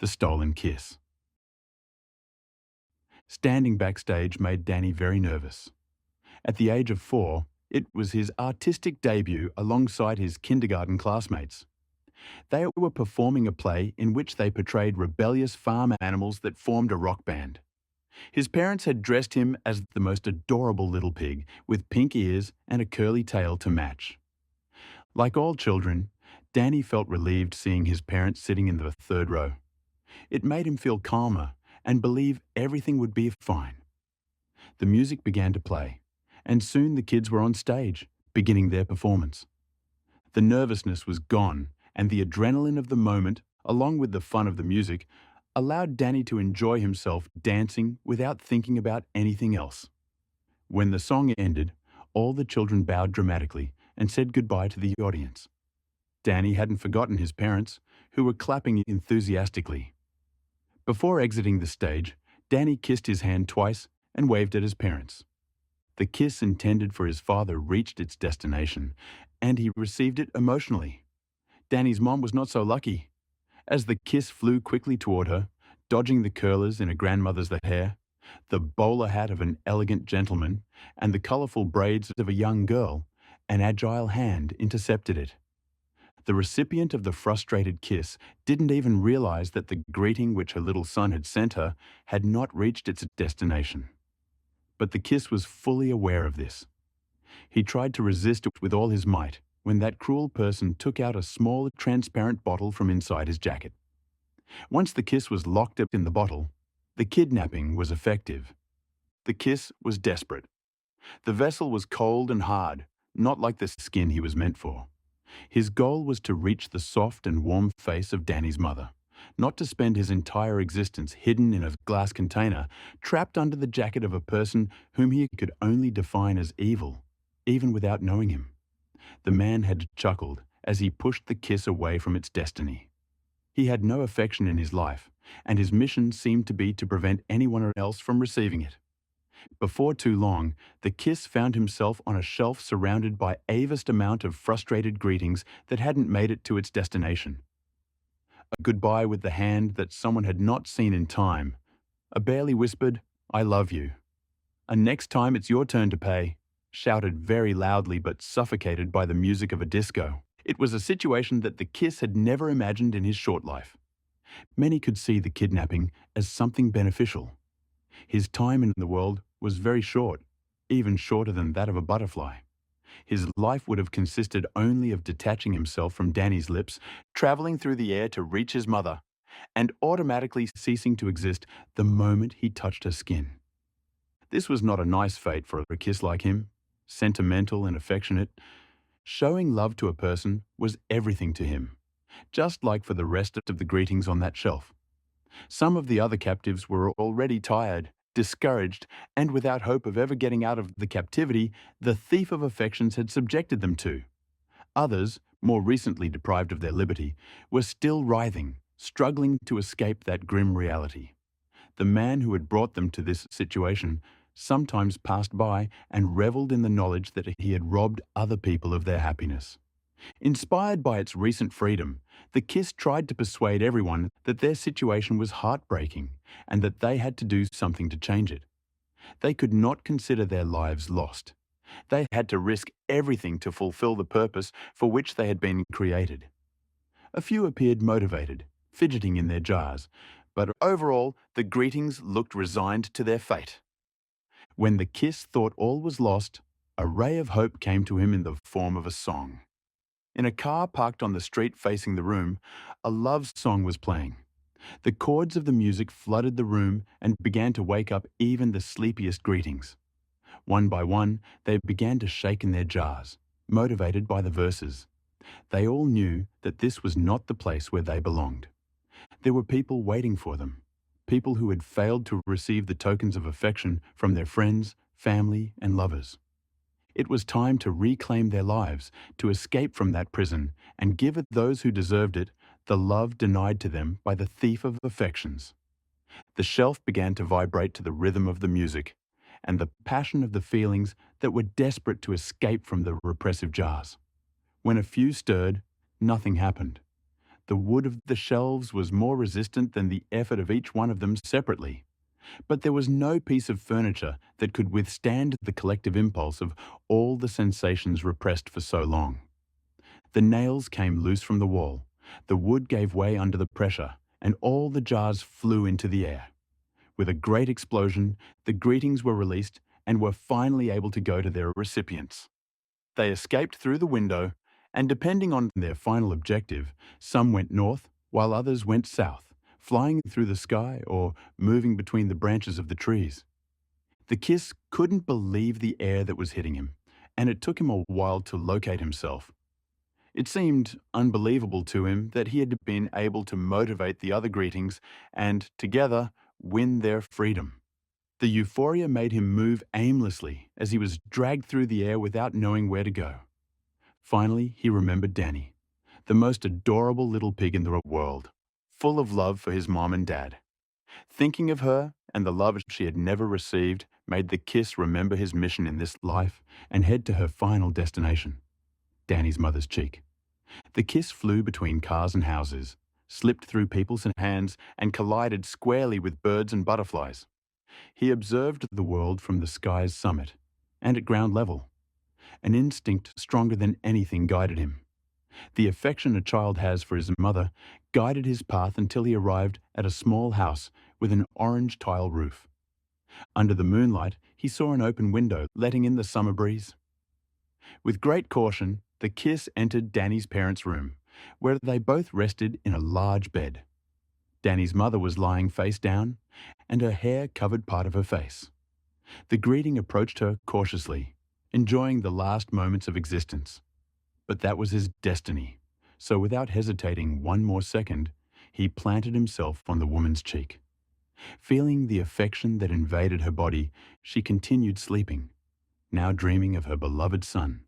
The Stolen Kiss. Standing backstage made Dani very nervous. At the age of 4, it was his artistic debut alongside his kindergarten classmates. They were performing a play in which they portrayed rebellious farm animals that formed a rock band. His parents had dressed him as the most adorable little pig, with pink ears and a curly tail to match. Like all children, Dani felt relieved seeing his parents sitting in the third row. It made him feel calmer and believe everything would be fine. The music began to play, and soon the kids were on stage, beginning their performance. The nervousness was gone, and the adrenaline of the moment, along with the fun of the music, allowed Dani to enjoy himself dancing without thinking about anything else. When the song ended, all the children bowed dramatically and said goodbye to the audience. Dani hadn't forgotten his parents, who were clapping enthusiastically. Before exiting the stage, Dani kissed his hand twice and waved at his parents. The kiss intended for his father reached its destination, and he received it emotionally. Dani's mom was not so lucky. As the kiss flew quickly toward her, dodging the curlers in a grandmother's hair, the bowler hat of an elegant gentleman, and the colorful braids of a young girl, an agile hand intercepted it. The recipient of the frustrated kiss didn't even realize that the greeting which her little son had sent her had not reached its destination. But the kiss was fully aware of this. He tried to resist it with all his might when that cruel person took out a small, transparent bottle from inside his jacket. Once the kiss was locked up in the bottle, the kidnapping was effective. The kiss was desperate. The vessel was cold and hard, not like the skin he was meant for. His goal was to reach the soft and warm face of Dani's mother, not to spend his entire existence hidden in a glass container, trapped under the jacket of a person whom he could only define as evil, even without knowing him. The man had chuckled as he pushed the kiss away from its destiny. He had no affection in his life, and his mission seemed to be to prevent anyone else from receiving it. Before too long, the kiss found himself on a shelf surrounded by a vast amount of frustrated greetings that hadn't made it to its destination. A goodbye with the hand that someone had not seen in time. A barely whispered, "I love you." A "next time it's your turn to pay," shouted very loudly but suffocated by the music of a disco. It was a situation that the kiss had never imagined in his short life. Many could see the kidnapping as something beneficial. His time in the world was very short, even shorter than that of a butterfly. His life would have consisted only of detaching himself from Dani's lips, traveling through the air to reach his mother, and automatically ceasing to exist the moment he touched her skin. This was not a nice fate for a kiss like him, sentimental and affectionate. Showing love to a person was everything to him, just like for the rest of the greetings on that shelf. Some of the other captives were already tired, discouraged, and without hope of ever getting out of the captivity the thief of affections had subjected them to. Others, more recently deprived of their liberty, were still writhing, struggling to escape that grim reality. The man who had brought them to this situation sometimes passed by and reveled in the knowledge that he had robbed other people of their happiness. Inspired by its recent freedom, the kiss tried to persuade everyone that their situation was heartbreaking and that they had to do something to change it. They could not consider their lives lost. They had to risk everything to fulfill the purpose for which they had been created. A few appeared motivated, fidgeting in their jars, but overall the greetings looked resigned to their fate. When the kiss thought all was lost, a ray of hope came to him in the form of a song. In a car parked on the street facing the room, a love song was playing. The chords of the music flooded the room and began to wake up even the sleepiest greetings. One by one, they began to shake in their jars, motivated by the verses. They all knew that this was not the place where they belonged. There were people waiting for them, people who had failed to receive the tokens of affection from their friends, family, and lovers. It was time to reclaim their lives, to escape from that prison, and give those who deserved it the love denied to them by the thief of affections. The shelf began to vibrate to the rhythm of the music, and the passion of the feelings that were desperate to escape from the repressive jars. When a few stirred, nothing happened. The wood of the shelves was more resistant than the effort of each one of them separately. But there was no piece of furniture that could withstand the collective impulse of all the sensations repressed for so long. The nails came loose from the wall, the wood gave way under the pressure, and all the jars flew into the air. With a great explosion, the greetings were released and were finally able to go to their recipients. They escaped through the window, and depending on their final objective, some went north while others went south, flying through the sky or moving between the branches of the trees. The kiss couldn't believe the air that was hitting him, and it took him a while to locate himself. It seemed unbelievable to him that he had been able to motivate the other greetings and, together, win their freedom. The euphoria made him move aimlessly as he was dragged through the air without knowing where to go. Finally, he remembered Dani, the most adorable little pig in the world, full of love for his mom and dad. Thinking of her and the love she had never received made the kiss remember his mission in this life and head to her final destination, Dani's mother's cheek. The kiss flew between cars and houses, slipped through people's hands, and collided squarely with birds and butterflies. He observed the world from the sky's summit and at ground level. An instinct stronger than anything guided him. The affection a child has for his mother guided his path until he arrived at a small house with an orange tile roof. Under the moonlight, he saw an open window letting in the summer breeze. With great caution, the kiss entered Dani's parents' room, where they both rested in a large bed. Dani's mother was lying face down, and her hair covered part of her face. The greeting approached her cautiously, enjoying the last moments of existence. But that was his destiny, so without hesitating one more second, he planted himself on the woman's cheek. Feeling the affection that invaded her body, she continued sleeping, now dreaming of her beloved son